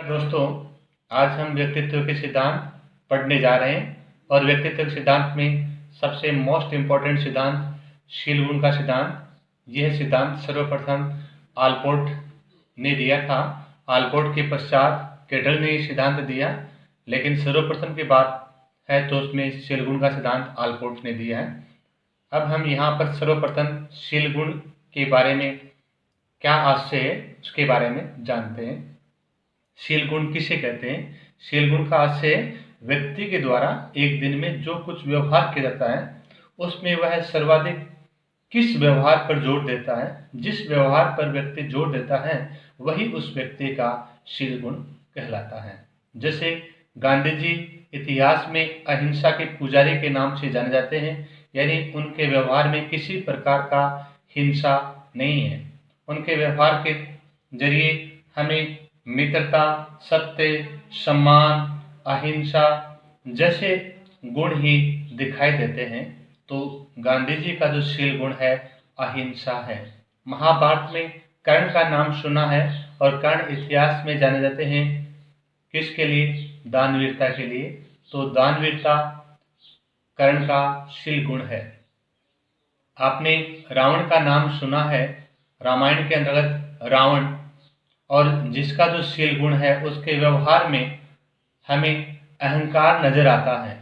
दोस्तों, आज हम व्यक्तित्व के सिद्धांत पढ़ने जा रहे हैं और व्यक्तित्व के सिद्धांत में सबसे मोस्ट इम्पोर्टेंट सिद्धांत शील गुण का सिद्धांत। यह सिद्धांत सर्वप्रथम आलपोर्ट ने दिया था। आलपोर्ट के पश्चात केटल ने यह सिद्धांत दिया, लेकिन सर्वप्रथम की बात है तो उसमें शील गुण का सिद्धांत आलपोर्ट ने दिया है। अब हम यहाँ पर सर्वप्रथम शील गुण के बारे में क्या आशय है उसके बारे में जानते हैं। शील गुण किसे कहते हैं? शील गुण का आशय व्यक्ति के द्वारा एक दिन में जो कुछ व्यवहार किया जाता है उसमें वह सर्वाधिक किस व्यवहार पर जोर देता है। जिस व्यवहार पर व्यक्ति जोर देता है वही उस व्यक्ति का शील गुण कहलाता है। जैसे गांधी जी इतिहास में अहिंसा के पुजारी के नाम से जाने जाते हैं, यानी उनके व्यवहार में किसी प्रकार का हिंसा नहीं है। उनके व्यवहार के जरिए हमें मित्रता, सत्य, सम्मान, अहिंसा जैसे गुण ही दिखाई देते हैं। तो गांधी जी का जो शील गुण है अहिंसा है। महाभारत में कर्ण का नाम सुना है और कर्ण इतिहास में जाने जाते हैं किसके लिए? दानवीरता के लिए। तो दानवीरता कर्ण का शील गुण है। आपने रावण का नाम सुना है, रामायण के अंतर्गत रावण, और जिसका जो शील गुण है उसके व्यवहार में हमें अहंकार नजर आता है।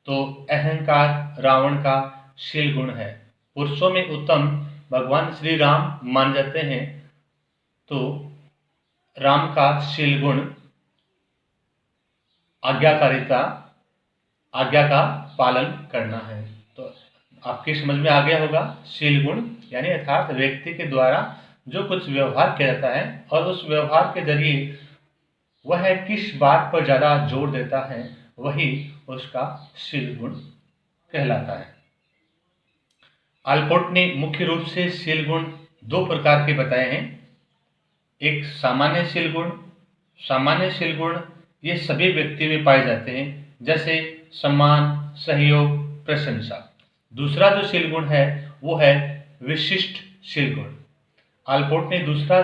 तो अहंकार रावण का शील गुण है। पुरुषों में उत्तम भगवान श्री राम मान जाते हैं, तो राम का शील गुण आज्ञाकारिता, आज्ञा का पालन करना है। तो आपकी समझ में आ गया होगा शील गुण यानी अर्थात व्यक्ति के द्वारा जो कुछ व्यवहार किया जाता है और उस व्यवहार के जरिए वह किस बात पर ज़्यादा जोर देता है वही उसका शील गुण कहलाता है। आलपोर्ट ने मुख्य रूप से शील गुण दो प्रकार के बताए हैं। एक सामान्य शील गुण। सामान्य शील गुण ये सभी व्यक्ति में पाए जाते हैं, जैसे सम्मान, सहयोग, प्रशंसा। दूसरा जो शील गुण है वो है विशिष्ट शील गुण। आलपोर्ट ने दूसरा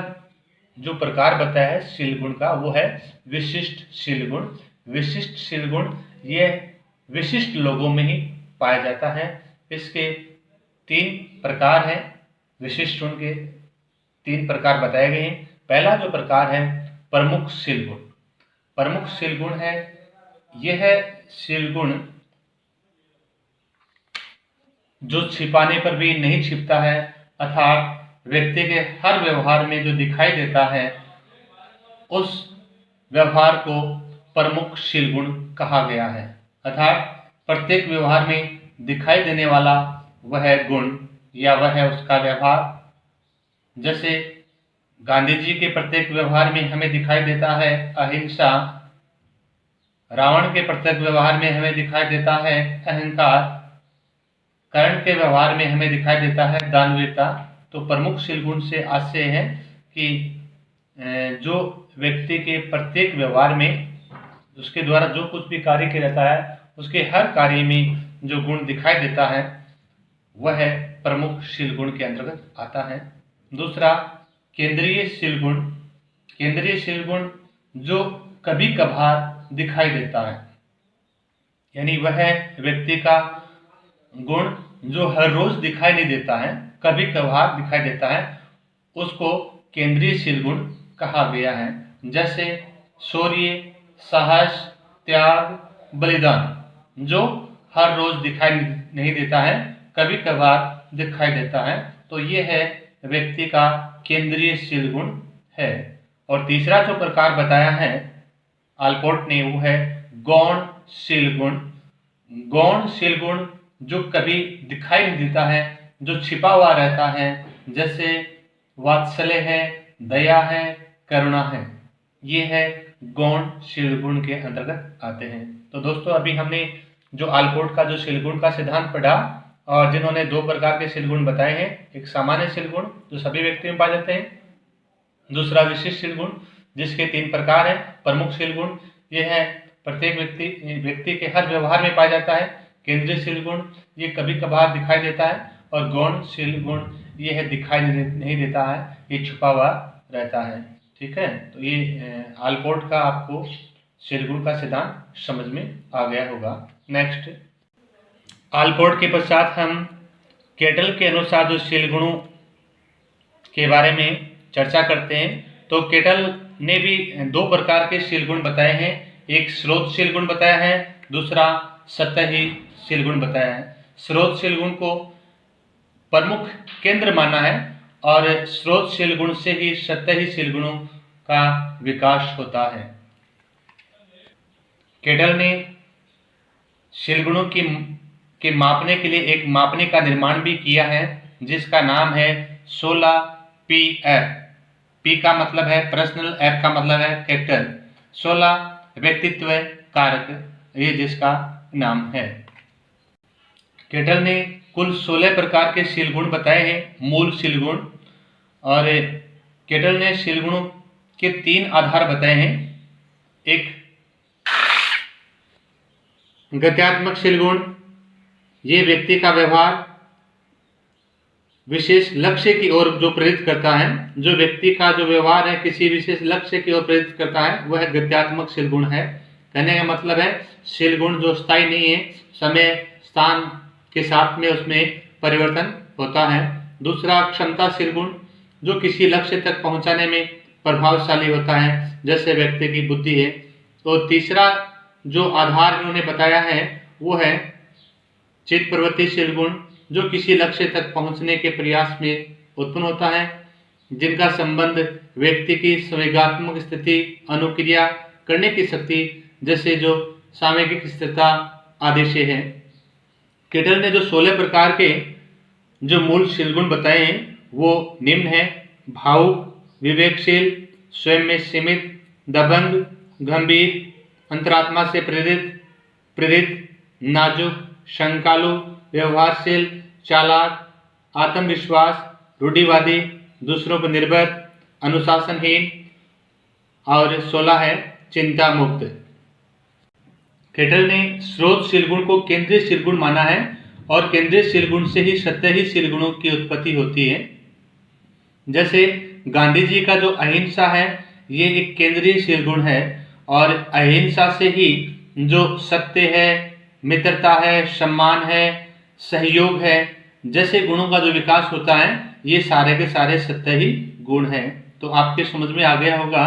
जो प्रकार बताया है शील गुण का वो है विशिष्ट शील गुण। विशिष्ट शील गुण ये विशिष्ट लोगों में ही पाया जाता है। इसके तीन प्रकार हैं। विशिष्ट गुण के तीन प्रकार बताए गए हैं। पहला जो प्रकार है प्रमुख शील गुण। प्रमुख शील गुण है यह शील गुण जो छिपाने पर भी नहीं छिपता है, अर्थात व्यक्ति के हर व्यवहार में जो दिखाई देता है उस व्यवहार को प्रमुख शील गुण कहा गया है। अर्थात प्रत्येक व्यवहार में दिखाई देने वाला वह गुण या वह उसका व्यवहार। जैसे गांधी जी के प्रत्येक व्यवहार में हमें दिखाई देता है अहिंसा, रावण के प्रत्येक व्यवहार में हमें दिखाई देता है अहंकार, कर्ण के व्यवहार में हमें दिखाई देता है दानवीरता। तो प्रमुख शील गुण से आशय है कि जो व्यक्ति के प्रत्येक व्यवहार में उसके द्वारा जो कुछ भी कार्य किया जाता है उसके हर कार्य में जो गुण दिखाई देता है वह प्रमुख शील गुण के अंतर्गत आता है। दूसरा केंद्रीय शील गुण। केंद्रीय शील गुण जो कभी कभार दिखाई देता है, यानी वह व्यक्ति का गुण जो हर रोज दिखाई नहीं देता है, कभी कभार दिखाई देता है, उसको केंद्रीय शील गुण कहा गया है। जैसे शौर्य, साहस, त्याग, बलिदान जो हर रोज दिखाई नहीं देता है, कभी कभार दिखाई देता है, तो ये है व्यक्ति का केंद्रीय शील गुण है। और तीसरा जो प्रकार बताया है आलपोर्ट ने वो है गौण शील गुण। गौण शील गुण जो कभी दिखाई नहीं देता है, जो छिपा हुआ रहता है, जैसे वात्सल्य है, दया है, करुणा है, ये है गौण शील गुण के अंतर्गत आते हैं। तो दोस्तों अभी हमने जो आलपोर्ट का जो शील गुण का सिद्धांत पढ़ा और जिन्होंने दो प्रकार के शील गुण बताए हैं, एक सामान्य शील गुण जो सभी व्यक्ति में पाए जाते हैं, दूसरा विशिष्ट शील गुण जिसके तीन प्रकार हैं। प्रमुख शील गुण ये है प्रत्येक व्यक्ति के हर व्यवहार में पाया जाता है। केंद्रीय शील गुण ये कभी कभार दिखाई देता है और गौण शील गुण ये है दिखाई नहीं देता है, ये छुपा हुआ रहता है। ठीक है, तो ये आलपोर्ट का आपको शील गुण का सिद्धांत समझ में आ गया होगा। नेक्स्ट, आलपोर्ट के पश्चात हम केटल के अनुसार जो शील गुणों के बारे में चर्चा करते हैं। तो केटल ने भी दो प्रकार के शील गुण बताए हैं, एक स्रोत शील गुण बताया है, दूसरा सतही शील गुण बताया है। स्रोत शील गुण को प्रमुख केंद्र माना है और स्रोत शील गुण से ही सतही शील गुणों का विकास होता है। केटल ने शील गुणों के मापने के लिए एक मापने का निर्माण भी किया है, जिसका नाम है 16P पी का मतलब है पर्सनल, एफ का मतलब है फैक्टर, 16 व्यक्तित्व कारक, ये जिसका नाम है। केटल ने कुल 16 प्रकार के शील गुण बताए हैं, मूल शील गुण। और केटल ने शील गुणों के 3 आधार बताए हैं। एक गत्यात्मक शील गुण, ये व्यक्ति का व्यवहार विशेष लक्ष्य की ओर जो प्रेरित करता है, जो व्यक्ति का जो व्यवहार है किसी विशेष लक्ष्य की ओर प्रेरित करता है, वह गत्यात्मक शील गुण है। कहने का मतलब है शील गुण जो स्थायी नहीं है, समय स्थान के साथ में उसमें परिवर्तन होता है। दूसरा क्षमताशील गुण, जो किसी लक्ष्य तक पहुंचाने में प्रभावशाली होता है, जैसे व्यक्ति की बुद्धि है। तो तीसरा जो आधार इन्होंने बताया है वो है चित्त प्रवृत्तिशील गुण, जो किसी लक्ष्य तक पहुंचने के प्रयास में उत्पन्न होता है, जिनका संबंध व्यक्ति की संवेगात्मक स्थिति, अनुक्रिया करने की शक्ति, जैसे जो सामयिक स्थिरता आदि से है। केटल ने जो 16 प्रकार के जो मूल शील गुण बताए हैं वो निम्न है: भावुक, विवेकशील, स्वयं में सीमित, दबंग, गंभीर, अंतरात्मा से प्रेरित, नाजुक, शंकालु, व्यवहारशील, चालाक, आत्मविश्वास, रूढ़िवादी, दूसरों पर निर्भर, अनुशासनहीन, और 16 है चिंता मुक्त। केटल ने स्रोत शील गुण को केंद्रीय शील गुण माना है और केंद्रीय शील गुण से ही सतही शील गुणों की उत्पत्ति होती है। जैसे गांधी जी का जो अहिंसा है ये एक केंद्रीय शील गुण है और अहिंसा से ही जो सत्य है, मित्रता है, सम्मान है, सहयोग है, जैसे गुणों का जो विकास होता है ये सारे के सारे सतही गुण हैं। तो आपके समझ में आ गया होगा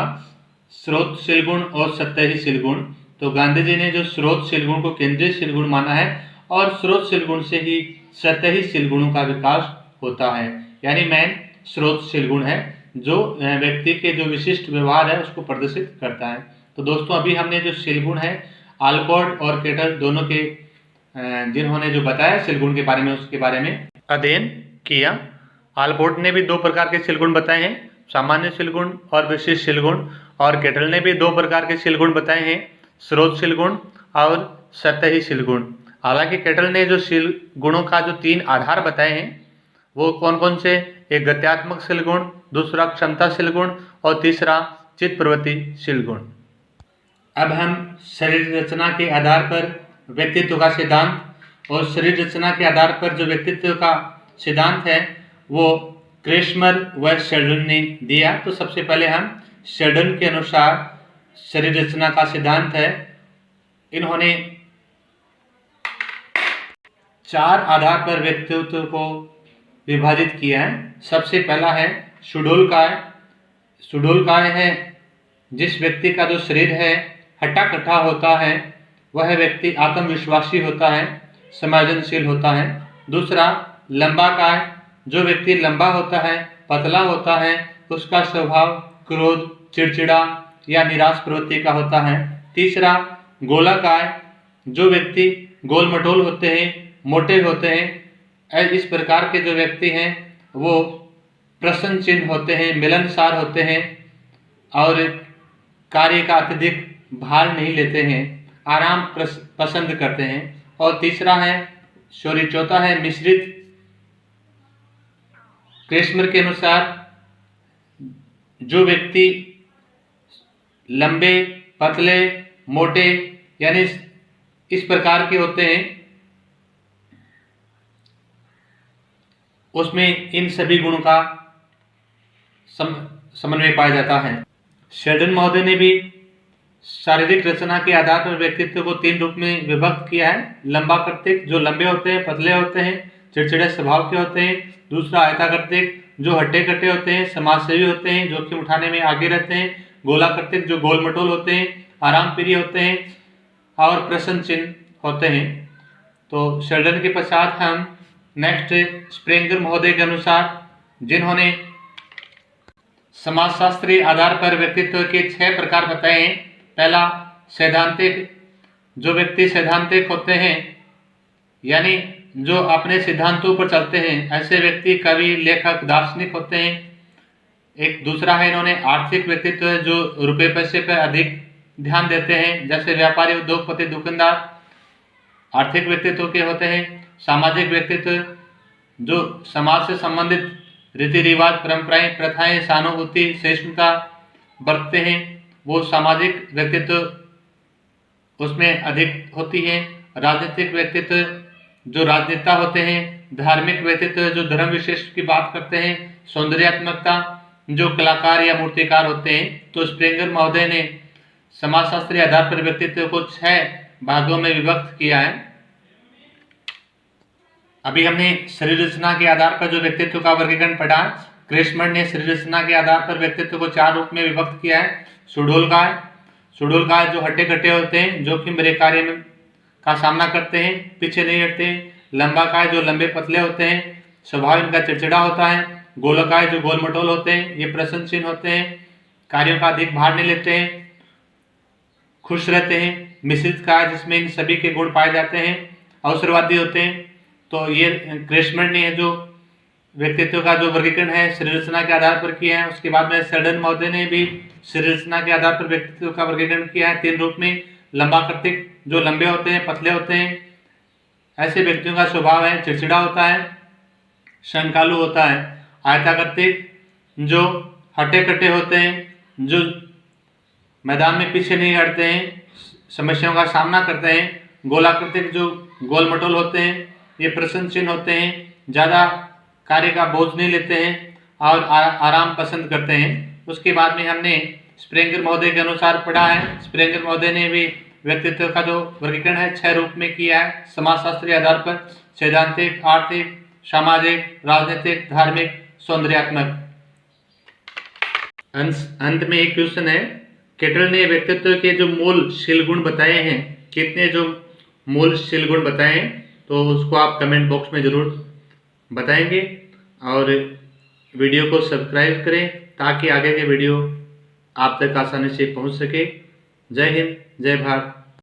स्रोत शील गुण और सतही शील गुण। तो गांधी जी ने जो स्रोत शील गुण को केंद्रीय शील गुण माना है और स्रोत शील गुण से ही सतही शील गुणों का विकास होता है, यानी मेन स्रोत शील गुण है जो व्यक्ति के जो विशिष्ट व्यवहार है उसको प्रदर्शित करता है। तो दोस्तों अभी हमने जो शील गुण है आलपोर्ट और केटल दोनों के जिन्होंने जो बताया शील गुण के बारे में उसके बारे में अध्ययन किया। आलपोर्ट ने भी 2 प्रकार के शील गुण बताए हैं, सामान्य शील गुण और विशिष्ट शील गुण, और केटल ने भी 2 प्रकार के शील गुण बताए हैं, स्रोत शील गुण और सतही शील गुण। हालांकि केटल ने जो शील गुणों का जो 3 आधार बताए हैं वो कौन कौन से, एक गत्यात्मक शील गुण, दूसरा क्षमताशील गुण और तीसरा चित्त प्रवृत्तिशील गुण। अब हम शरीर रचना के आधार पर व्यक्तित्व का सिद्धांत और शरीर रचना के आधार पर जो व्यक्तित्व का सिद्धांत है वो क्रेस्मर व शेल्डन ने दिया। तो सबसे पहले हम शेल्डन के अनुसार शरीर रचना का सिद्धांत है, इन्होंने 4 आधार पर व्यक्तित्व को विभाजित किया है। सबसे पहला है सुडोलकाय। सुडोलकाय है जिस व्यक्ति का जो शरीर है हट्टा कट्टा होता है, वह व्यक्ति आत्मविश्वासी होता है, संवेदनशील होता है। दूसरा लंबाकाय, जो व्यक्ति लंबा होता है, पतला होता है, उसका स्वभाव क्रोध, चिड़चिड़ा या निराश प्रवृत्ति का होता है। तीसरा गोलाकाय, जो व्यक्ति गोल मटोल होते हैं, मोटे होते हैं, इस प्रकार के जो व्यक्ति हैं वो प्रश्न चिन्ह होते हैं, मिलनसार होते हैं और कार्य का अत्यधिक भार नहीं लेते हैं, आराम पसंद करते हैं। और तीसरा है चौथा है मिश्रित। क्रेस्मर के अनुसार जो व्यक्ति लंबे, पतले, मोटे यानी इस प्रकार के होते हैं उसमें इन सभी गुणों का समन्वय पाया जाता है। शेल्डन महोदय ने भी शारीरिक रचना के आधार पर व्यक्तित्व को 3 रूप में विभक्त किया है। लंबा कृत्तिक, जो लंबे होते हैं, पतले होते हैं, चिड़चिड़े स्वभाव के होते हैं। दूसरा आयताकृतिक, जो हट्टे कट्टे होते हैं, समाजसेवी होते हैं, जोखिम उठाने में आगे रहते हैं। गोलाकृतिक, जो गोल मटोल होते हैं, आराम प्रिय होते हैं और प्रश्न चिन्ह होते हैं। तो शेल्डन के पश्चात हम नेक्स्ट स्प्रेंगर महोदय के अनुसार, जिन्होंने समाजशास्त्रीय आधार पर व्यक्तित्व के 6 प्रकार बताए हैं। पहला सैद्धांतिक, जो व्यक्ति सैद्धांतिक होते हैं यानी जो अपने सिद्धांतों पर चलते हैं, ऐसे व्यक्ति कवि, लेखक, दार्शनिक होते हैं। एक दूसरा है इन्होंने आर्थिक व्यक्तित्व, जो रुपये पैसे पर अधिक ध्यान देते हैं, जैसे व्यापारी, उद्योगपति, दुकानदार आर्थिक व्यक्तित्व के होते हैं। सामाजिक व्यक्तित्व, जो समाज से संबंधित रीति रिवाज, परंपराएं, प्रथाएं, सहानुभूति, सहिष्णुता बरतते हैं, वो सामाजिक व्यक्तित्व उसमें अधिक होती है। राजनीतिक व्यक्तित्व, जो राजनेता होते हैं। धार्मिक व्यक्तित्व, जो धर्म विशेष की बात करते हैं। सौंदर्यात्मकता, जो कलाकार या मूर्तिकार होते हैं। तो स्प्रेंगर महोदय ने समाजशास्त्रीय आधार पर व्यक्तित्व को 6 भागों में विभक्त किया है। अभी हमने शरीर रचना के आधार पर जो व्यक्तित्व का वर्गीकरण पढ़ा। क्रेसमर ने शरीर रचना के आधार पर व्यक्तित्व को 4 रूप में विभक्त किया है। सुडोलकाय, जो हट्टे कट्टे होते हैं, जोखिम भरे कार्य में का सामना करते हैं, पीछे नहीं हटते हैं। लंबाकाय, जो लंबे पतले होते हैं, स्वभाव इनका चिड़चिड़ा होता है। गोलकाय, जो गोल मटोल होते हैं, ये प्रश्न चिन्ह होते हैं, कार्यों का अधिक भार नहीं लेते हैं, खुश रहते हैं। मिश्रित काय, जिसमें इन सभी के गुण पाए जाते हैं, अवसरवादी होते हैं। तो ये क्रेसमर ने जो व्यक्तित्व का जो वर्गीकरण है शरीर रचना के आधार पर किया है। उसके बाद में शेल्डन महोदय ने भी शरीर रचना के आधार पर व्यक्तित्व का वर्गीकरण किया है 3 रूप में। लंबाकृतिक, जो लंबे होते हैं, पतले होते हैं, ऐसे व्यक्तियों का स्वभाव है चिड़चिड़ा होता है, शंकालु होता है। आयताकृतिक, जो हट्टे कट्टे होते हैं, जो मैदान में पीछे नहीं हटते हैं, समस्याओं का सामना करते हैं। गोलाकृतिक, जो गोल मटोल होते हैं, ये प्रश्न चिन्ह होते हैं, ज़्यादा कार्य का बोझ नहीं लेते हैं और आराम पसंद करते हैं। उसके बाद में हमने स्प्रेंगर महोदय के अनुसार पढ़ा है। स्प्रेंगर महोदय ने भी व्यक्तित्व का जो वर्गीकरण है 6 रूप में किया है समाजशास्त्रीय आधार पर। सैद्धांतिक, आर्थिक, सामाजिक, राजनीतिक, धार्मिक, सौंदर्यात्मक। अंत में एक क्वेश्चन है, केटल ने व्यक्तित्व के जो मूल शील गुण बताए हैं, कितने जो मूल शील गुण बताए हैं, तो उसको आप कमेंट बॉक्स में ज़रूर बताएंगे और वीडियो को सब्सक्राइब करें ताकि आगे के वीडियो आप तक आसानी से पहुंच सके। जय हिंद, जय भारत।